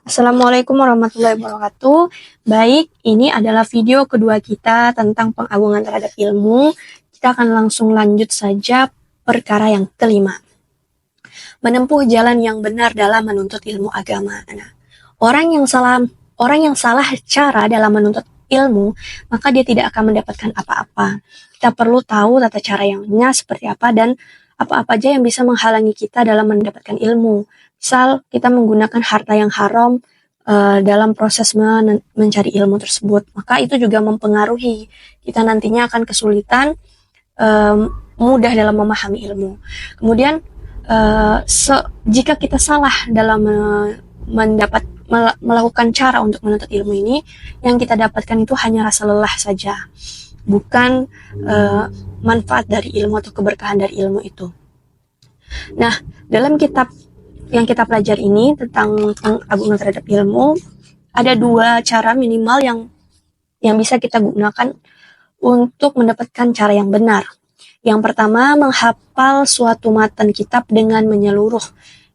Assalamualaikum warahmatullahi wabarakatuh. Baik, ini adalah video kedua kita tentang pengagungan terhadap ilmu. Kita akan langsung lanjut saja perkara yang kelima. Menempuh jalan yang benar dalam menuntut ilmu agama. Nah, orang yang salah cara dalam menuntut ilmu, maka dia tidak akan mendapatkan apa-apa. Kita perlu tahu tata cara yang benar seperti apa dan apa-apa aja yang bisa menghalangi kita dalam mendapatkan ilmu. Misal kita menggunakan harta yang haram dalam proses mencari ilmu tersebut, maka itu juga mempengaruhi kita nantinya akan kesulitan mudah dalam memahami ilmu. Kemudian jika kita salah dalam melakukan cara untuk menuntut ilmu ini, yang kita dapatkan itu hanya rasa lelah saja, bukan manfaat dari ilmu atau keberkahan dari ilmu itu. Nah, dalam kitab yang kita pelajari ini tentang pengagungan terhadap ilmu, ada dua cara minimal yang bisa kita gunakan untuk mendapatkan cara yang benar. Yang pertama, menghafal suatu matan kitab dengan menyeluruh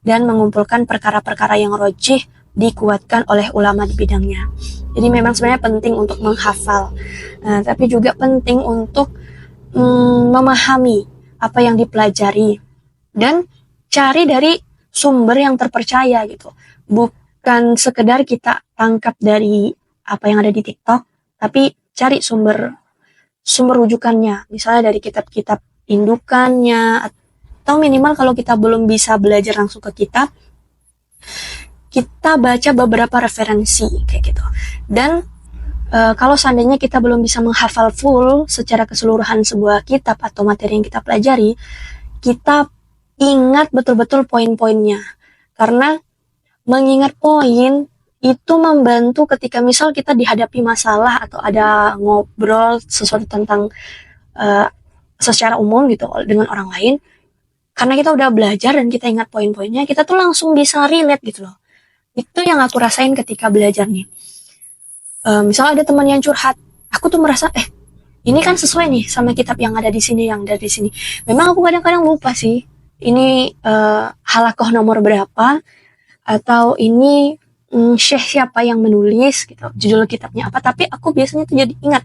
dan mengumpulkan perkara-perkara yang rojih dikuatkan oleh ulama di bidangnya. Jadi memang sebenarnya penting untuk menghafal, tapi juga penting untuk memahami apa yang dipelajari dan cari dari sumber yang terpercaya gitu. Bukan sekedar kita tangkap dari apa yang ada di TikTok, tapi cari sumber rujukannya. Misalnya dari kitab-kitab indukannya, atau minimal kalau kita belum bisa belajar langsung ke kitab, kita baca beberapa referensi kayak gitu. Dan kalau seandainya kita belum bisa menghafal full secara keseluruhan sebuah kitab atau materi yang kita pelajari, kita ingat betul-betul poin-poinnya. Karena mengingat poin itu membantu ketika misal kita dihadapi masalah atau ada ngobrol sesuatu tentang secara umum gitu dengan orang lain. Karena kita udah belajar dan kita ingat poin-poinnya, kita tuh langsung bisa relate gitu loh. Itu yang aku rasain ketika belajar nih. Misal ada teman yang curhat, aku tuh merasa ini kan sesuai nih sama kitab yang ada di sini, yang ada di sini. Memang aku kadang-kadang lupa sih, ini halakoh nomor berapa, atau ini syekh siapa yang menulis gitu, judul kitabnya apa, tapi aku biasanya tuh jadi ingat.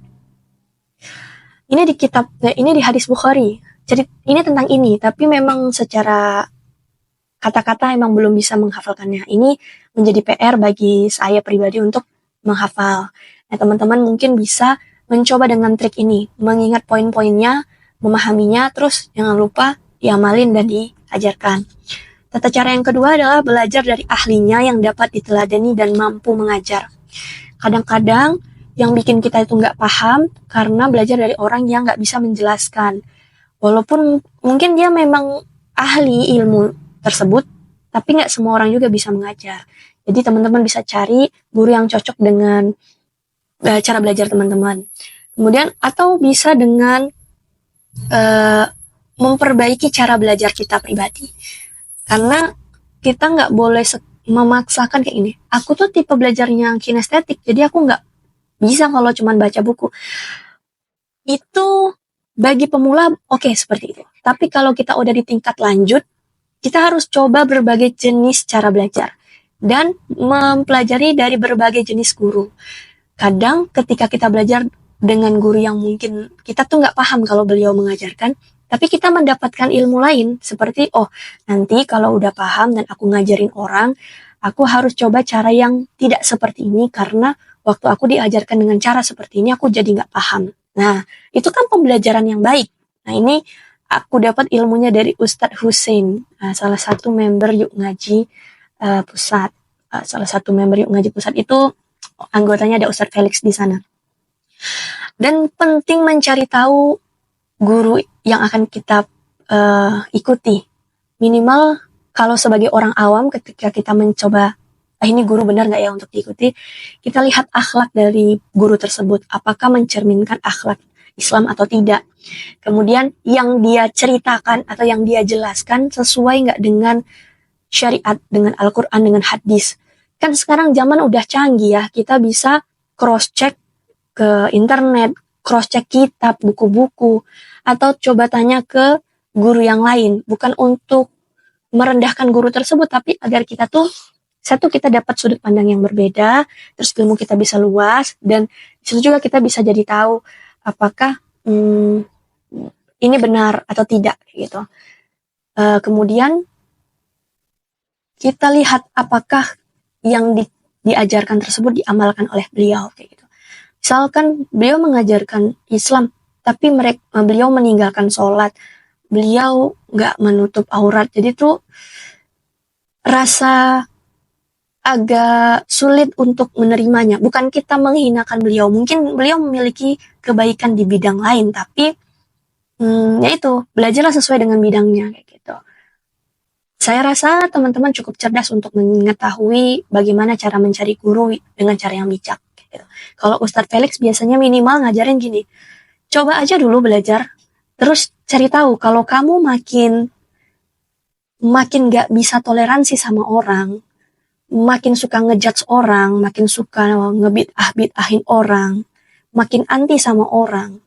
Ini di kitab, ini di hadis Bukhari, jadi ini tentang ini, tapi memang secara kata-kata emang belum bisa menghafalkannya. Ini menjadi PR bagi saya pribadi untuk menghafal. Nah, teman-teman mungkin bisa mencoba dengan trik ini, mengingat poin-poinnya, memahaminya, terus jangan lupa diamalin dan diajarkan. Tata cara yang kedua adalah belajar dari ahlinya yang dapat diteladani dan mampu mengajar. Kadang-kadang yang bikin kita itu nggak paham karena belajar dari orang yang nggak bisa menjelaskan. Walaupun mungkin dia memang ahli ilmu tersebut, tapi nggak semua orang juga bisa mengajar. Jadi teman-teman bisa cari guru yang cocok dengan cara belajar teman-teman. Kemudian atau bisa dengan memperbaiki cara belajar kita pribadi. Karena kita nggak boleh memaksakan kayak ini. Aku tuh tipe belajarnya kinestetik, jadi aku nggak bisa kalau cuma baca buku. Itu bagi pemula oke, seperti itu. Tapi kalau kita udah di tingkat lanjut, kita harus coba berbagai jenis cara belajar dan mempelajari dari berbagai jenis guru. Kadang ketika kita belajar dengan guru yang mungkin kita tuh nggak paham kalau beliau mengajarkan, tapi kita mendapatkan ilmu lain seperti nanti kalau udah paham dan aku ngajarin orang, aku harus coba cara yang tidak seperti ini karena waktu aku diajarkan dengan cara seperti ini aku jadi nggak paham. Nah, itu kan pembelajaran yang baik. Nah, ini aku dapat ilmunya dari Ustadz Hussein, salah satu member Yuk Ngaji Pusat. Salah satu member Yuk Ngaji Pusat itu anggotanya ada Ustadz Felix di sana. Dan penting mencari tahu guru yang akan kita ikuti. Minimal kalau sebagai orang awam ketika kita mencoba, ini guru benar nggak ya untuk diikuti, kita lihat akhlak dari guru tersebut. Apakah mencerminkan akhlak Islam atau tidak. Kemudian yang dia ceritakan atau yang dia jelaskan sesuai nggak dengan syariat, dengan Al-Quran, dengan hadis. Kan sekarang zaman udah canggih ya, kita bisa cross-check ke internet, cross-check kitab, buku-buku, atau coba tanya ke guru yang lain. Bukan untuk merendahkan guru tersebut, tapi agar kita tuh satu, kita dapat sudut pandang yang berbeda, terus ilmu kita bisa luas, dan disitu juga kita bisa jadi tahu apakah ini benar atau tidak gitu. Kemudian kita lihat apakah yang diajarkan tersebut diamalkan oleh beliau kayak gitu. Misalkan beliau mengajarkan Islam, tapi beliau meninggalkan sholat, beliau nggak menutup aurat, jadi tuh rasa agak sulit untuk menerimanya. Bukan kita menghinakan beliau, mungkin beliau memiliki kebaikan di bidang lain, tapi yaitu belajarlah sesuai dengan bidangnya kayak gitu. Saya rasa teman-teman cukup cerdas untuk mengetahui bagaimana cara mencari guru dengan cara yang bijak. Gitu. Kalau Ustadz Felix biasanya minimal ngajarin gini, coba aja dulu belajar, terus cari tahu kalau kamu makin gak bisa toleransi sama orang, makin suka ngejudge orang, makin suka ngebid'ahin orang, makin anti sama orang,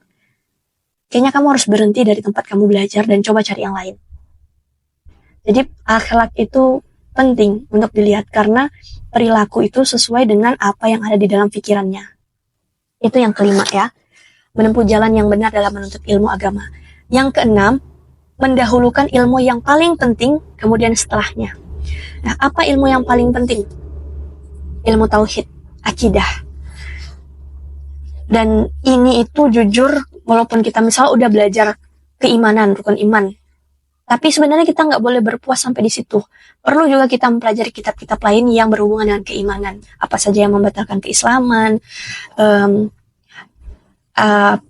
kayaknya kamu harus berhenti dari tempat kamu belajar dan coba cari yang lain. Jadi akhlak itu penting untuk dilihat karena perilaku itu sesuai dengan apa yang ada di dalam pikirannya. Itu yang kelima ya, menempuh jalan yang benar dalam menuntut ilmu agama. Yang keenam, mendahulukan ilmu yang paling penting kemudian setelahnya. Nah, apa ilmu yang paling penting? Ilmu tauhid, akidah. Dan ini itu jujur, walaupun kita misal udah belajar keimanan, rukun iman, tapi sebenarnya kita nggak boleh berpuas sampai di situ. Perlu juga kita mempelajari kitab-kitab lain yang berhubungan dengan keimanan. Apa saja yang membatalkan keislaman.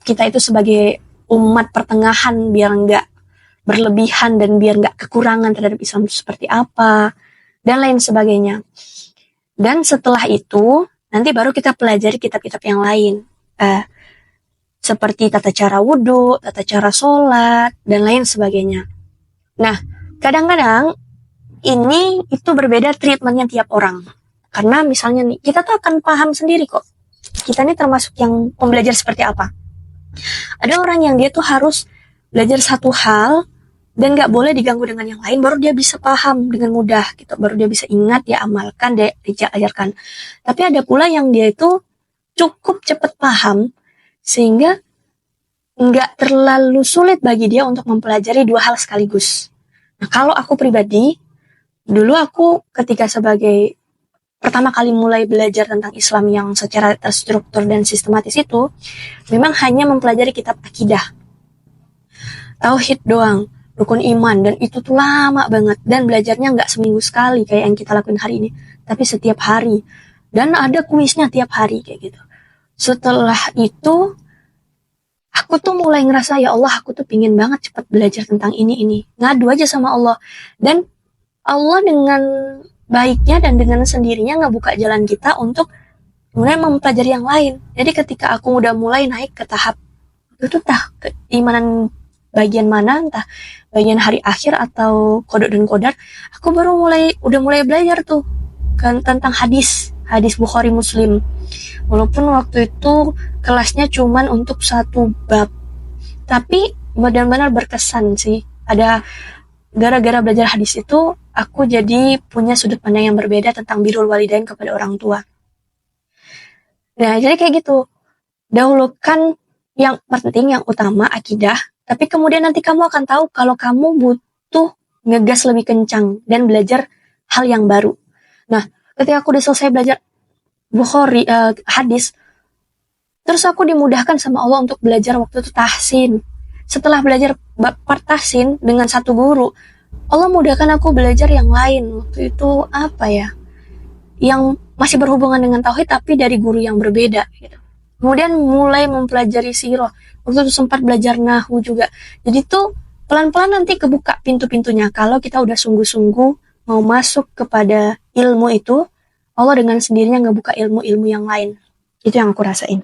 Kita itu sebagai umat pertengahan biar nggak berlebihan dan biar nggak kekurangan terhadap Islam seperti apa. Dan lain sebagainya. Dan setelah itu, nanti baru kita pelajari kitab-kitab yang lain. Seperti tata cara wudhu, tata cara sholat, dan lain sebagainya. Nah, kadang-kadang ini itu berbeda treatmentnya tiap orang. Karena misalnya nih, kita tuh akan paham sendiri kok. Kita nih termasuk yang pembelajar seperti apa. Ada orang yang dia tuh harus belajar satu hal dan gak boleh diganggu dengan yang lain, baru dia bisa paham dengan mudah gitu. Baru dia bisa ingat, dia amalkan, dia ajarkan. Tapi ada pula yang dia itu cukup cepat paham, sehingga nggak terlalu sulit bagi dia untuk mempelajari dua hal sekaligus. Nah, kalau aku pribadi, dulu aku ketika sebagai pertama kali mulai belajar tentang Islam yang secara terstruktur dan sistematis itu, memang hanya mempelajari kitab akidah, tauhid doang, rukun iman, dan itu tuh lama banget, dan belajarnya nggak seminggu sekali kayak yang kita lakuin hari ini, tapi setiap hari, dan ada kuisnya tiap hari kayak gitu. Setelah itu aku tuh mulai ngerasa, ya Allah, aku tuh pingin banget cepat belajar tentang ini. Ngadu aja sama Allah. Dan Allah dengan baiknya dan dengan sendirinya ngebuka jalan kita untuk mulai mempelajari yang lain. Jadi ketika aku udah mulai naik ke tahap itu keimanan bagian mana, entah bagian hari akhir atau kodok dan kodar, aku udah mulai belajar tuh kan tentang hadis Bukhari Muslim. Walaupun waktu itu kelasnya cuman untuk satu bab, tapi benar-benar berkesan sih. Ada gara-gara belajar hadis itu, aku jadi punya sudut pandang yang berbeda tentang birrul walidain kepada orang tua. Nah, jadi kayak gitu. Dahulukan yang penting, yang utama, akidah. Tapi kemudian nanti kamu akan tahu kalau kamu butuh ngegas lebih kencang dan belajar hal yang baru. Nah, ketika aku udah selesai belajar Bukhari, hadis, terus aku dimudahkan sama Allah untuk belajar waktu itu tahsin. Setelah belajar part tahsin dengan satu guru, Allah mudahkan aku belajar yang lain. Waktu itu apa ya? Yang masih berhubungan dengan tauhid tapi dari guru yang berbeda gitu. Kemudian mulai mempelajari sirah. Waktu itu sempat belajar nahwu juga. Jadi tuh pelan-pelan nanti kebuka pintu-pintunya. Kalau kita udah sungguh-sungguh mau masuk kepada ilmu itu, Allah dengan sendirinya ngebuka ilmu-ilmu yang lain. Itu yang aku rasain.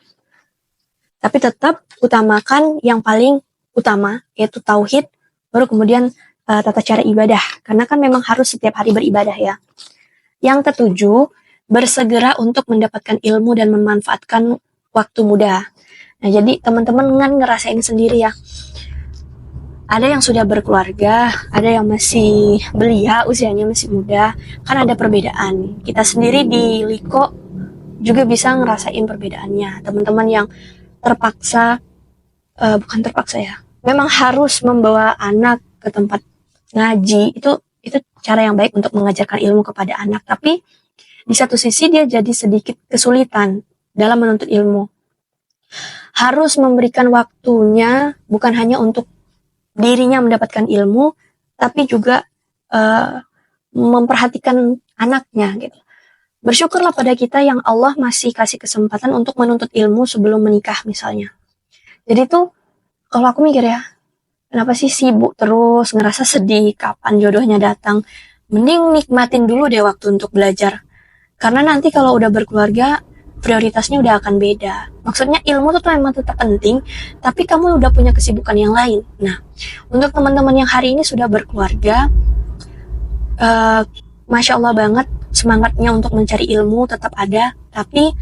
Tapi tetap utamakan yang paling utama, yaitu tauhid, baru kemudian tata cara ibadah. Karena kan memang harus setiap hari beribadah ya. Yang ketujuh, bersegera untuk mendapatkan ilmu dan memanfaatkan waktu muda. Nah, jadi teman-teman kan ngerasain sendiri ya. ada yang sudah berkeluarga, ada yang masih belia, usianya masih muda, kan ada perbedaan. Kita sendiri di Liko juga bisa ngerasain perbedaannya. Teman-teman yang terpaksa, bukan terpaksa ya, memang harus membawa anak ke tempat ngaji, itu cara yang baik untuk mengajarkan ilmu kepada anak. Tapi di satu sisi dia jadi sedikit kesulitan dalam menuntut ilmu. Harus memberikan waktunya bukan hanya untuk dirinya mendapatkan ilmu, tapi juga memperhatikan anaknya gitu. Bersyukurlah pada kita yang Allah masih kasih kesempatan untuk menuntut ilmu sebelum menikah misalnya. Jadi tuh kalau aku mikir ya, kenapa sih sibuk terus, ngerasa sedih kapan jodohnya datang? Mending nikmatin dulu deh waktu untuk belajar. Karena nanti kalau udah berkeluarga, prioritasnya udah akan beda. Maksudnya ilmu tuh memang tetap penting, tapi kamu udah punya kesibukan yang lain. Nah, untuk teman-teman yang hari ini sudah berkeluarga, Masya Allah banget, semangatnya untuk mencari ilmu tetap ada, tapi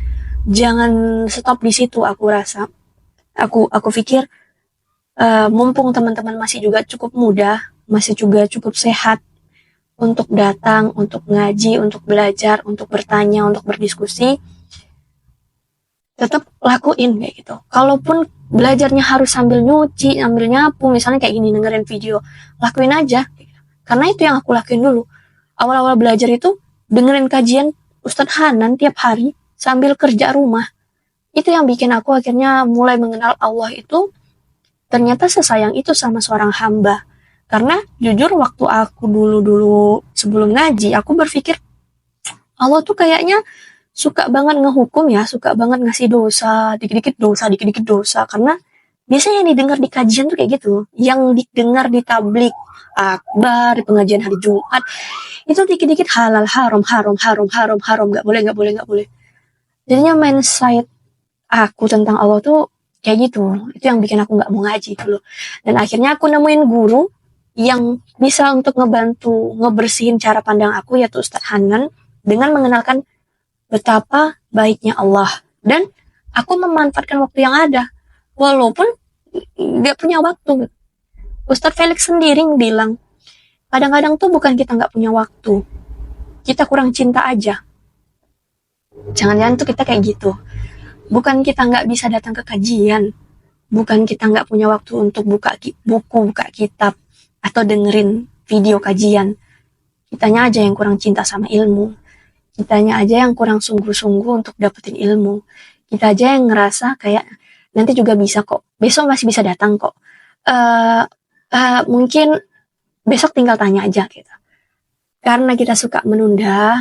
jangan stop di situ. Aku rasa, aku pikir mumpung teman-teman masih juga cukup muda, masih juga cukup sehat untuk datang, untuk ngaji, untuk belajar, untuk bertanya, untuk berdiskusi, tetap lakuin kayak gitu. Kalaupun belajarnya harus sambil nyuci, sambil nyapu, misalnya kayak gini, dengerin video, lakuin aja. Karena itu yang aku lakuin dulu. Awal-awal belajar itu dengerin kajian Ustadz Hanan tiap hari sambil kerja rumah. Itu yang bikin aku akhirnya mulai mengenal Allah itu ternyata sesayang itu sama seorang hamba. Karena jujur waktu aku dulu sebelum ngaji, aku berpikir Allah tuh kayaknya suka banget ngehukum ya, suka banget ngasih dosa, dikit-dikit dosa. Karena biasanya yang didengar di kajian tuh kayak gitu. Yang didengar di tablik akbar, di pengajian hari Jumat, itu dikit-dikit halal, haram, gak boleh. Jadinya mindset aku tentang Allah tuh kayak gitu. Itu yang bikin aku gak mau ngaji dulu. Dan akhirnya aku nemuin guru yang bisa untuk ngebantu ngebersihin cara pandang aku, yaitu Ustadz Hanan, dengan mengenalkan betapa baiknya Allah. Dan aku memanfaatkan waktu yang ada. Walaupun gak punya waktu. Ustadz Felix sendiri bilang, kadang-kadang tuh bukan kita gak punya waktu. Kita kurang cinta aja. Jangan-jangan tuh kita kayak gitu. Bukan kita gak bisa datang ke kajian. Bukan kita gak punya waktu untuk buka buku, buka kitab, atau dengerin video kajian. Kitanya aja yang kurang cinta sama ilmu. Kitanya aja yang kurang sungguh-sungguh untuk dapetin ilmu. Kita aja yang ngerasa kayak nanti juga bisa kok. Besok masih bisa datang kok. Mungkin besok tinggal tanya aja gitu. Karena kita suka menunda,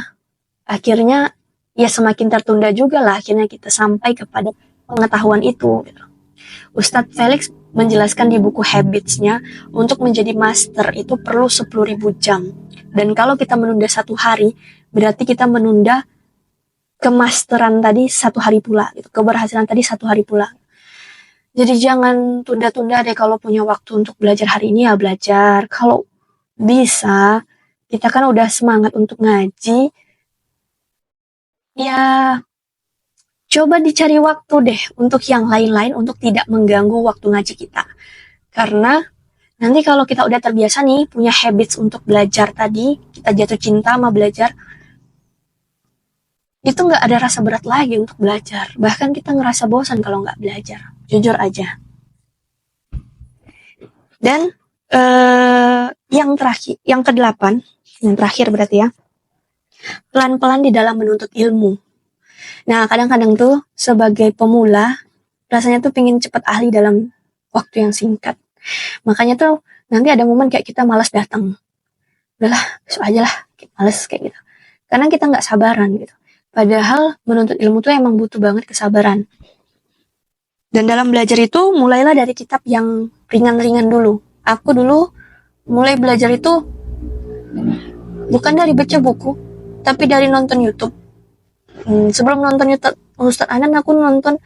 akhirnya ya semakin tertunda juga lah akhirnya kita sampai kepada pengetahuan itu gitu. Ustadz Felix menjelaskan di buku Habits-nya, untuk menjadi master itu perlu 10.000 jam. Dan kalau kita menunda 1 hari, berarti kita menunda kemasteran tadi 1 hari pula, gitu. Keberhasilan tadi 1 hari pula. Jadi jangan tunda-tunda deh, kalau punya waktu untuk belajar hari ini ya belajar. Kalau bisa, kita kan udah semangat untuk ngaji, ya coba dicari waktu deh untuk yang lain-lain, untuk tidak mengganggu waktu ngaji kita. Karena nanti kalau kita udah terbiasa nih, punya habits untuk belajar tadi, kita jatuh cinta sama belajar, itu gak ada rasa berat lagi untuk belajar. Bahkan kita ngerasa bosan kalau gak belajar. Jujur aja. Dan yang terakhir, yang ke-8, yang terakhir berarti ya, pelan-pelan di dalam menuntut ilmu. Nah, kadang-kadang tuh sebagai pemula, rasanya tuh pengen cepat ahli dalam waktu yang singkat. Makanya tuh nanti ada momen kayak kita malas datang. Udahlah, besok aja lah, malas kayak gitu. Karena kita nggak sabaran gitu. Padahal menuntut ilmu tuh emang butuh banget kesabaran. Dan dalam belajar itu, mulailah dari kitab yang ringan-ringan dulu. Aku dulu mulai belajar itu bukan dari baca buku, tapi dari nonton YouTube. Sebelum nonton YouTube Ustadz Hanan, aku nonton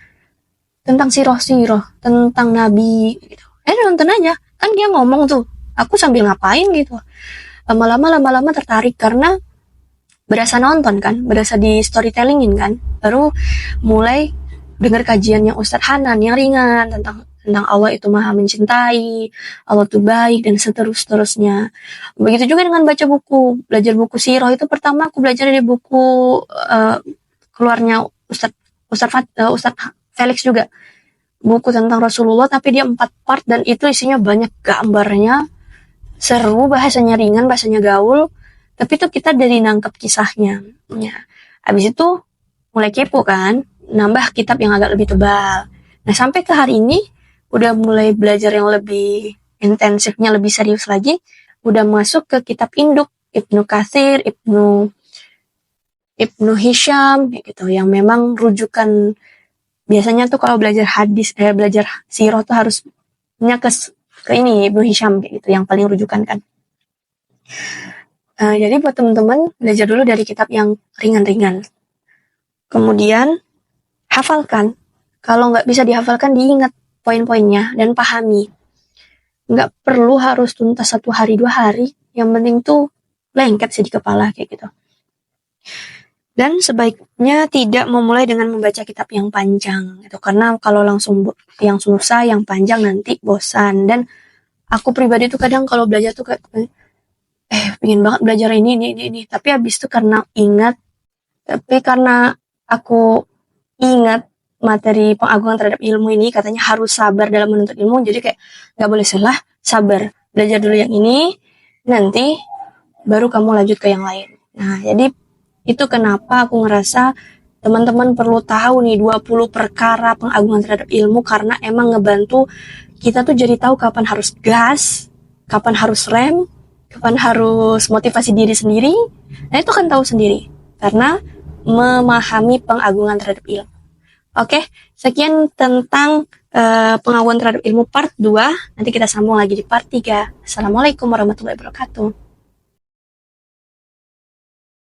tentang siroh-siroh, tentang Nabi gitu. Nonton aja, kan dia ngomong tuh, aku sambil ngapain gitu. Lama-lama tertarik karena berasa nonton kan, berasa di storytellingin kan. Baru mulai dengar kajiannya Ustadz Hanan yang ringan tentang tentang Allah itu maha mencintai, Allah itu baik, dan seterusnya. Begitu juga dengan baca buku, belajar buku sirah itu pertama aku belajar dari buku keluarnya Ustadz Felix juga. Buku tentang Rasulullah, tapi dia 4 part dan itu isinya banyak gambarnya, seru, bahasanya ringan, bahasanya gaul, tapi itu kita dari nangkep kisahnya. Ya. Habis itu mulai kepo kan, nambah kitab yang agak lebih tebal. Nah sampai ke hari ini udah mulai belajar yang lebih intensifnya, lebih serius lagi, udah masuk ke kitab induk Ibnu Katsir, Ibnu Hisham gitu, yang memang rujukan. Biasanya tuh kalau belajar belajar sirah tuh harusnya ke ini Ibnu Hisham gitu, yang paling rujukan kan. Jadi buat teman-teman belajar dulu dari kitab yang ringan-ringan. Kemudian hafalkan. Kalau nggak bisa dihafalkan, diingat poin-poinnya dan pahami. Nggak perlu harus tuntas 1 hari 2 hari. Yang penting tuh lengket sih di kepala kayak gitu. Dan sebaiknya tidak memulai dengan membaca kitab yang panjang gitu, karena kalau langsung yang susah, yang panjang nanti bosan. Dan aku pribadi tuh kadang kalau belajar tuh kayak pengen banget belajar ini, tapi habis itu karena aku ingat materi pengagungan terhadap ilmu ini, katanya harus sabar dalam menuntut ilmu, jadi kayak nggak boleh salah, sabar, belajar dulu yang ini, nanti baru kamu lanjut ke yang lain. Nah, jadi itu kenapa aku ngerasa teman-teman perlu tahu nih 20 perkara pengagungan terhadap ilmu, karena emang ngebantu kita tuh jadi tahu kapan harus gas, kapan harus rem, kapan harus motivasi diri sendiri. Nah itu kan tahu sendiri karena memahami pengagungan terhadap ilmu. Oke, sekian tentang pengagungan terhadap ilmu part 2. Nanti kita sambung lagi di part 3. Assalamualaikum warahmatullahi wabarakatuh.